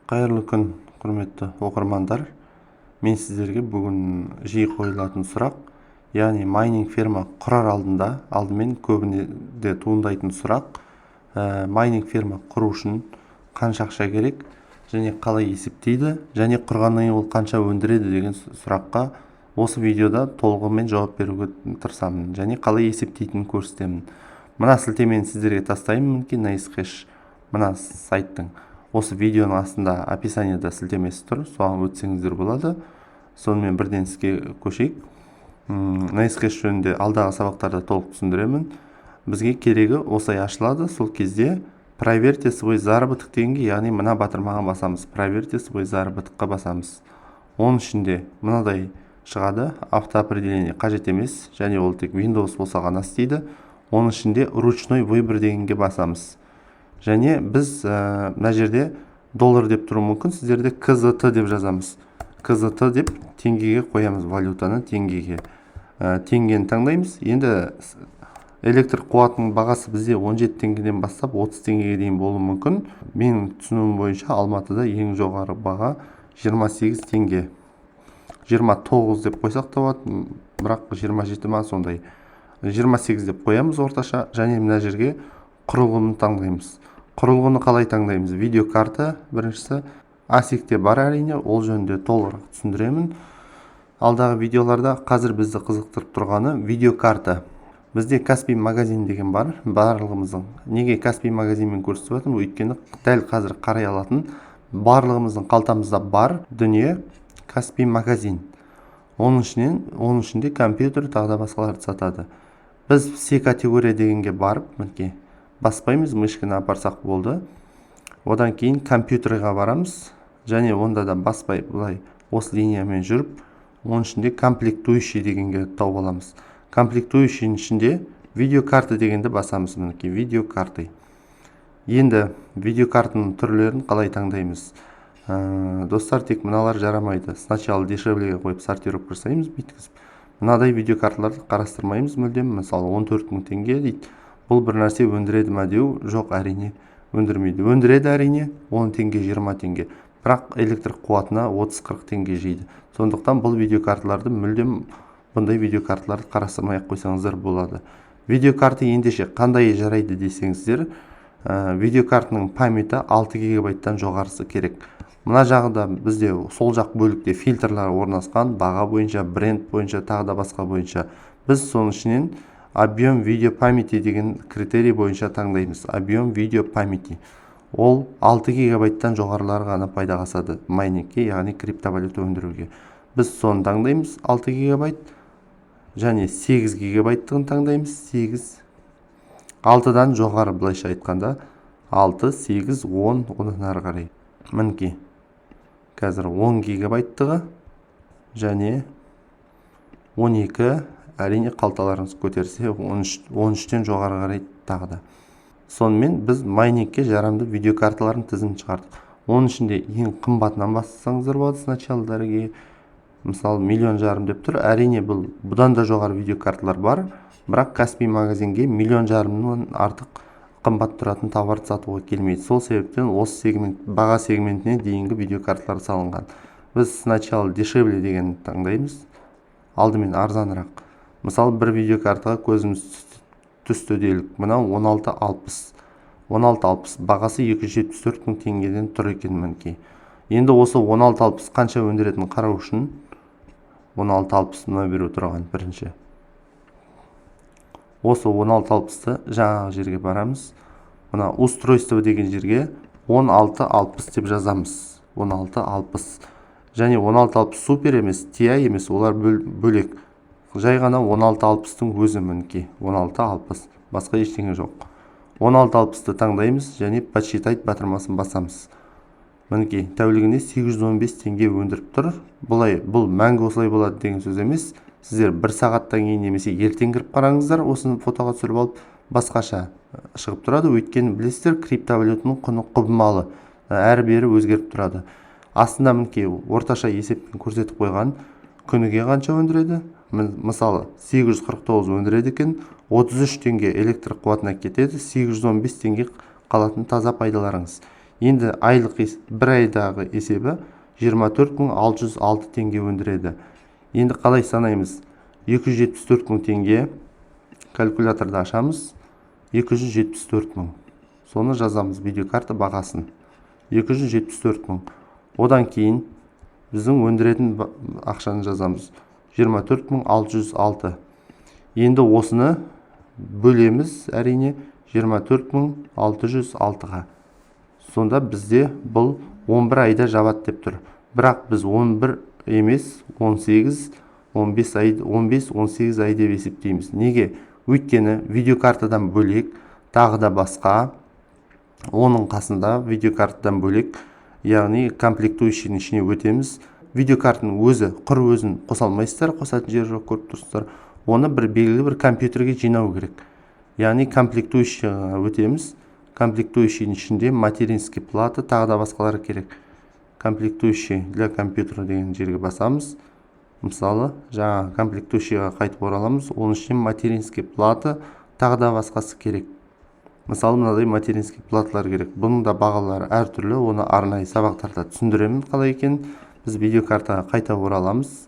Қайырлы күн, құрметті оқырмандар. Мен сіздерге бүгін жиі қойылатын сұрақ, яғни майнинг ферма құрар алдымен көбінде туындайтын сұрақ, майнинг ферма құру үшін қанша ақша керек, және қалай есептейді, және құрғаннан кейін ол қанша өндіреді деген сұраққа осы видеода толығымен жауап беруге тырысамын, және қалай есептейтінін көрсетемін. Мына сілтемені сіздерге тастаймын, мінекей NiceHash мына сайттың. Осы видеоның астында описаниеда сілтемесі тұр, соған өтсеңіздер болады. Сонымен бірден іске көшейік. NiceHash жөнінде алдағы сабақтарда толық түсіндіремін. Бізге керегі осылай ашылады. Сол кезде проверьте свой заработок дегенге, яғни мына батырмаға басамыз. Проверьте свой заработокқа басамыз. Оның ішінде мынадай шығады: автоопределение қажет емес, және ол тек Windows болса ғана істейді. Оның ішінде ручной выбор дегенге басамыз. Және біз мына жерде доллар деп тұру мүмкін, сіздерде КЗТ деп жазамыз. КЗТ деп теңгеге қоямыз, валютаны теңгеге. Теңгені таңдаймыз. Енді электр қуатының бағасы бізде 17 теңгеден бастап 30 теңгеге дейін болуы мүмкін. Менің түсінуім бойынша Алматыда ең жоғары баға 28 теңге. 29 деп қойсақ та болады, бірақ 27 ма сондай. 28 деп қоямыз орташа, және мына жерге құрылғыны таңдаймыз. Құрылғыны қалай таңдаймыз? Видеокарта біріншісі. ASIC-те бар әрине, ол жөнінде толығырақ түсіндіремін алдағы видеоларда. Қазір бізді қызықтырып тұрғаны видеокарта. Бізде Каспий магазин деген бар, барлығымыздың. Неге Каспий магазинмен көрсетіп жатырмын? Өйткені дәл қазір қарай алатын барлығымыздың қалтамызда бар дүние Каспий магазин. Оның ішінде компьютер тағы да басқаларды сатады. Біз все категория дегенге барып, мінекей, баспаймыз, мышканы апарсақ болды. Одан кейін компьютерға барамыз, және онда да баспай, бұлай осы линиямен жүріп, оның ішінде комплектующий дегенге тауып аламыз. Комплектующийдің ішінде видеокарта дегенді басамыз, мінекей, видеокарты. Енді видеокартаның түрлерін қалай таңдаймыз? Достар, тек мыналар жарамайды. Сначала дешевлеге қойып сортировка жасаймыз, бүйткізіп. Мынадай видеокарталарды қарастырмаймыз мүлдем. Мысалы 14 000 теңге дейді. Бұл бір нәрсе өндіреді ме деу? Жоқ, әрине өндірмейді. Өндіреді әрине 10 теңге, 20 теңге. Бірақ электр қуатына 30-40 теңге жейді. Сондықтан бұл видеокарталарды мүлдем бұндай видеокарталарды қарастырмай-ақ қойсаңыздар болады. Видеокарта ендеше қандай жарайды десеңіздер, видеокартаның памяты 6 гигабайттан жоғарысы керек. Мына жағында бізде сол жақ бөлікте фильтрлар орналасқан, баға бойынша, бренд бойынша, тағы да басқа бойынша. Біз соның ішінен объем видео памяти деген критерий бойынша таңдаймыз. Объем видео памяти. Ол 6 гигабайттан жоғарылары ғана пайдаға асады майнингке, яғни криптовалюта өндіруге. Біз соны таңдаймыз, 6 гигабайт, және 8 гигабайттығын таңдаймыз. 8. 6-дан жоғары, былайша айтқанда 6, 8, 10, одан ары қарай. Мінекей, қазір 10 гигабайттығы және 12, әрине қалталарыңыз көтерсе 13-тен жоғары қарай тағы да. Сонымен біз майнингке жарамды видеокарталардың тізімін шығардық. Оның ішінде ең қымбатынан бастасаңыздар болады. Сначала дәріге, мысалы 1,5 миллион деп тұр. Әрине бұдан да жоғары видеокарталар бар, бірақ Каспий магазинге 1,5 миллионнан артық қымбат тұратын товарды сатуға келмейді. Сол себептен осы баға сегментіне дейінгі видеокарталар салынған. Біз сначала дешевле деген таңдаймыз, алдымен арзанырақ. Мысалы, бір видеокартаға көзіміз түсті делік. Мына 1660. 1660 бағасы 274 000 теңгеден тұр екен мінекей. Енді осы 1660 қанша өндіретінін қарау үшін 1660 мына беру тұрған бірінші. Осы 1660-ты жаңағы жерге барамыз. Мына устройство деген жерге 1660 деп жазамыз. 1660. Және 1660 супер емес, TI емес, олар бөлек. Жай ғана 1660-тың өзі мінекей. 1660. Басқа ештеңе жоқ. 1660-ты таңдаймыз, және подсчитать батырмасын басамыз. Мінекей, тәулігіне 815 теңге өндіріп тұр. Бұл мәңгі осылай болады деген сөз емес. Сіздер 1 сағаттан кейін немесе ертең кіріп қараңыздар, осыны фотоға түсіріп алып, басқаша шығып тұрады. Өйткені білесіздер, криптовалютаның құны құбылмалы, әрі-бері өзгеріп тұрады. Астында мінекей орташа есеппен көрсетіп қойған, күніге қанша өндіреді? Мысалы, 849 өндіреді екен, 33 теңге электр қуатына кетеді, 815 теңге қалатын таза пайдаларыңыз. Енді айлық бір айдағы есебі 24.606 теңге өндіреді. Енді қалай санаймыз? 274 мың теңге, калькуляторды ашамыз, 274 мың. Соны жазамыз, видеокарта бағасын. 274 мың. Одан кейін біздің өндіретін ақшаны жазамыз. 24.606. Енді осыны бөлеміз әрине 24.606-ға. Сонда бізде бұл 11 айда жабады деп тұр. Бірақ біз 11 емес, 18, 18 ай деп есептейміз. Неге? Өйткені видеокартадан бөлек, тағы да басқа, оның қасында видеокартадан бөлек, яғни комплектующийдің ішіне өтеміз. Видеокартаның өзі, құр өзін қоса алмайсыздар, қосатын жері жоқ, көріп тұрсыздар. Оны белгілі бір компьютерге жинау керек. Яғни комплектующийға өтеміз. Комплектующийдің ішінде материнский плата, тағы да басқалары керек. Комплектующий для компьютера деген жерге басамыз. Мысалы, жаңа комплектующийға қайтып ораламыз. Оның ішінде материнский плата, тағы да басқасы керек. Мысалы, мынадай материнский платалар керек. Бұның да бағалары әртүрлі, оны арнайы сабақтарда түсіндіремін қалай екенін. Біз видеокартаға қайта ораламыз.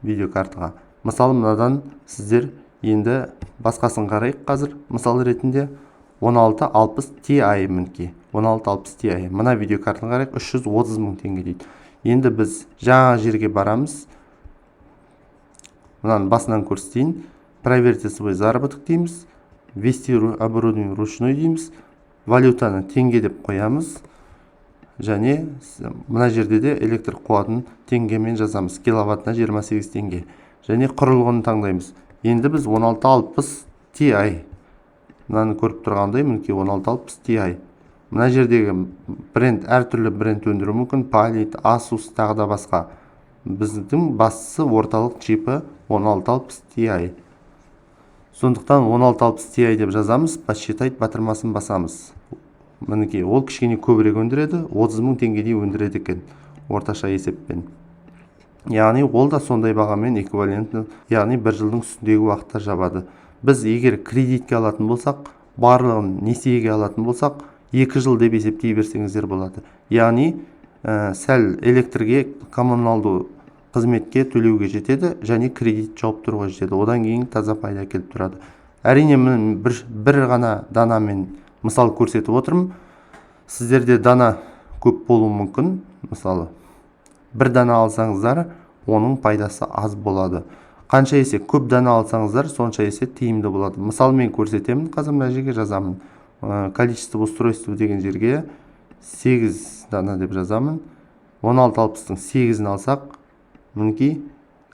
Видеокартаға. Мысалы, мынадан сіздер енді басқасын қарайық қазір. Мысал ретінде 1660 Ti мінекей. 1660 Ti. Мына видеокартаны қарайық, 330 мың теңге дейді. Енді біз жаңа жерге барамыз. Мынаны басынан көрсетейін. Проверьте свой заработок дейміз. Ввести оборудование ручной дейміз. Валютаны теңге деп қоямыз. Және мына жерде де электр қуатын теңгемен жазамыз. Киловаттына 28 теңге. Және құрылғыны таңдаймыз. Енді біз 1660 Ti. Мынаны көріп тұрғандай, мінекей 1660 Ti. Мына жердегі бренд, әртүрлі бренд өндіру мүмкін, Palit, Asus, тағы да басқа. Біздің бастысы орталық чипі 1660 Ti. Сондықтан 1660 Ti деп жазамыз, подсчитать батырмасын басамыз. Мінекей, ол кішкене көбірек өндіреді, 30 мың теңгедей өндіреді екен, орташа есеппен. Яғни ол да сондай бағамен эквивалентті, яғни бір жылдың үстіндегі уақытта жабады. Біз егер кредитке алатын болсақ, барлығын несиеге алатын болсақ, 2 жыл деп есептей берсеңіздер болады. Яғни сәл электрге, коммуналды қызметке төлеуге жетеді, және кредит жауып тұруға жетеді. Одан кейін таза пайда келіп тұрады. Әрине мен бір ғана данамен мысал көрсетіп отырмын. Сіздерде дана көп болуы мүмкін. Мысалы, бір дана алсаңыздар, оның пайдасы аз болады. Қанша есе көп дана алсаңыздар, сонша есе тиімді болады. Мысал мен көрсетемін, қазір мына жерге жазамын. Количество устройства деген жерге 8 дана деп жазамын. 1660-тың 8-ін алсақ, мінекей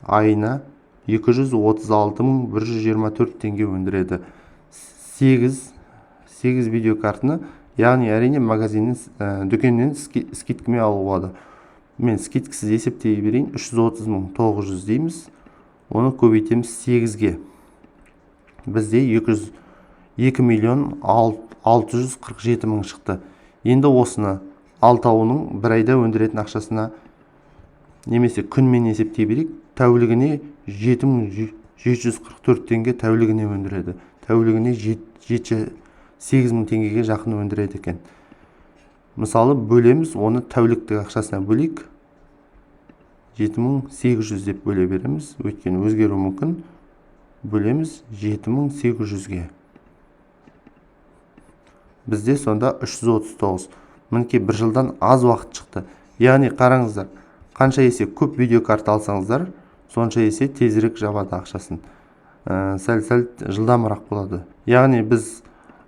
айына 236.124 теңге өндіреді. 8 видеокартаны, яғни әрине магазиннен, дүкеннен скидкамен алуға болады. Мен скидкасыз есептей берейін, 330.900 дейміз. Оны көбейтеміз 8-ге. Бізде 2.647.000 шықты. Енді осыны алтауының бір айда өндіретін ақшасына немесе күнмен есептей берейік. Тәулігіне 7.744 теңге тәулігіне өндіреді. Тәулігіне 8.000 теңгеге жақын өндіреді екен. Мысалы, бөлеміз, оны тәуліктік ақшасына бөлейік. 7.800 деп бөле береміз. Өйткені өзгеру мүмкін. Бөлеміз 7.800-ге. Бізде сонда 339. Мінекей бір жылдан аз уақыт шықты. Яғни қараңыздар, қанша есе көп видеокарта алсаңыздар, сонша есе тезірек жабады ақшасын. Сәл-сәл жылдамырақ болады. Яғни біз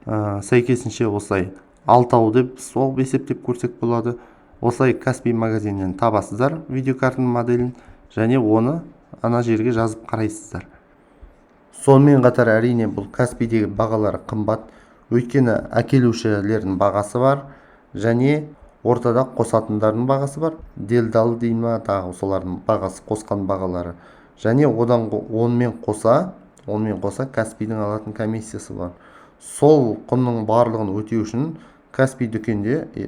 сәйкесінше осылай 6 деп сол есептеп көрсек болады. Осылай Каспий магазиннен табасыздар видеокартаның моделін, және оны ана жерге жазып қарайсыздар. Сонымен қатар әрине бұл Каспийдегі бағалары қымбат. Өйткені әкелушілердің бағасы бар, және ортада қосатындардың бағасы бар. Делдал дейін ма, тағы солардың бағасы, қосқан бағалары. Және онымен қоса Каспийдің алатын комиссиясы бар. Сол құнның барлығын өтеу үшін Каспий дүкенде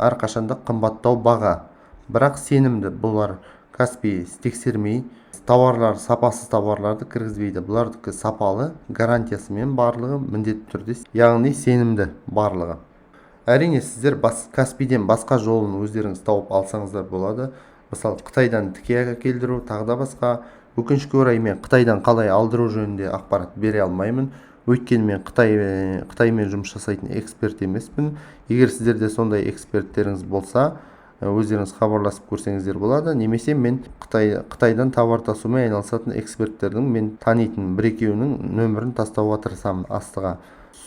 әрқашанда қымбаттау баға. Бірақ сенімді бұлар Каспий тексермей, тауарлар, сапасыз тауарларды кіргізбейді. Бұлардікі сапалы, гарантиясымен барлығы міндетті түрде, яғни сенімді барлығы. әрине сіздер Каспийден басқа жолын өздеріңіз тауып алсаңыздар болады. Мысалы Қытайдан тіке әкелдіру, тағы да басқа. Өкінішке орай мен Қытайдан қалай алдыру жөнінде ақпарат бере алмаймын. Өйткені мен Қытаймен жұмыс жасайтын эксперт емеспін. Егер сіздерде сондай эксперттеріңіз болса, өздеріңіз хабарласып көрсеңіздер болады. Немесе мен Қытайдан тауар тасумен айналысатын эксперттердің мен танитын бір-екеуінің нөмірін тастауға тырысамын астыға.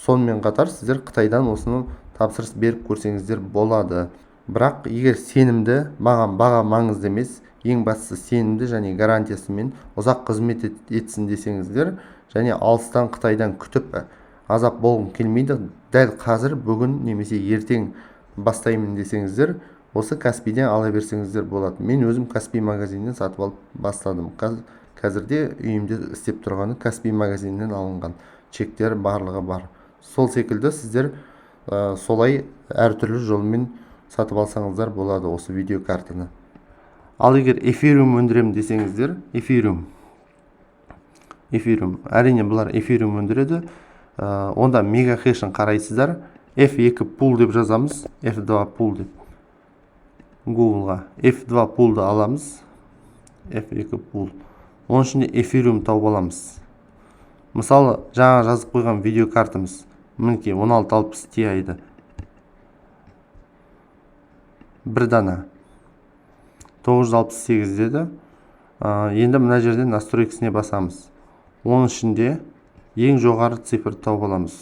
Сонымен қатар сіздер Қытайдан осыны тапсырыс беріп көрсеңіздер болады. Бірақ егер сенімді, маған баға маңызды емес, ең бастысы сенімді және гарантиясымен ұзақ қызмет етсін десеңіздер, және алыстан Қытайдан күтіп азап болғым келмейді, дәл қазір бүгін немесе ертең бастаймын десеңіздер, осы Каспийден ала берсеңіздер болады. Мен өзім Каспий магазинінен сатып алып бастадым. Қазірде үйімде істеп тұрғаны Каспий магазинінен алынған. Чектер барлығы бар. Сол секілді сіздер солай әртүрлі жолмен сатып алсаңыздар болады осы видеокартаны. Ал егер эфириум өндірем десеңіздер, эфириум, әрине бұлар эфириум өндіреді. Онда мегахэшін қарайсыздар. F2 пул деп жазамыз, F2 пул деп. Google'ға F2 пулды аламыз, F2 пул. Оның ішінде эфириум тауып аламыз. Мысалы, жаңа жазып қойған видеокартамыз, мінекей 1660 Ti'ді. Бір дана 968 деді. Енді мына жерден настройкасіне басамыз. Оның ішінде ең жоғары цифрды тауып аламыз.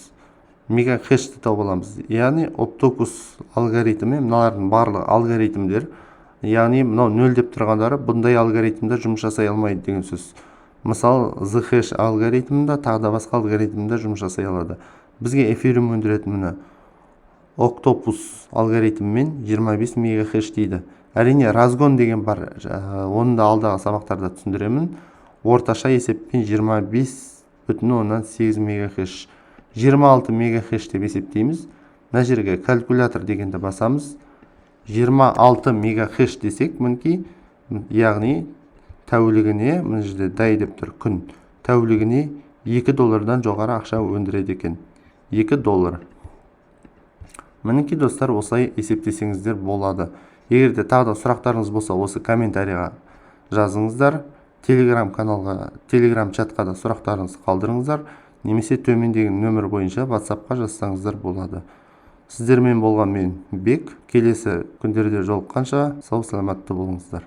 Мегахэшті тауып аламыз. Яғни Octopus алгоритмі, мыналардың барлығы алгоритмдер. Яғни мынау 0 деп тұрғандары бұндай алгоритмда жұмыс жасай алмайды деген сөз. Мысалы, Zhash алгоритмінде, тағы да басқа алгоритмінде жұмыс жасай алады. Бізге эфириум өндіретін міне Octopus алгоритмімен 25 мегахэш дейді. Әрине разгон деген бар, оны да алдағы сабақтарда түсіндіремін. Орташа есеппен 25,8 мегахэш. 26 мегахэш деп есептейміз. Мына жерге калькулятор дегенді басамыз. 26 мегахэш десек, мінекей, яғни тәулігіне, мына жерде дай деп тұр, күн. Тәулігіне $2 жоғары ақша өндіреді екен. $2. Мінекей достар, осылай есептесеңіздер болады. Егерде тағы да сұрақтарыңыз болса, осы комментарийға жазыңыздар. Телеграм чатқа да сұрақтарыңызды қалдырыңыздар. Немесе төмендегі нөмір бойынша WhatsAppқа жазсаңыздар болады. Сіздермен болған мен Бек. Келесі күндерде жолыққанша сау саламатты болыңыздар.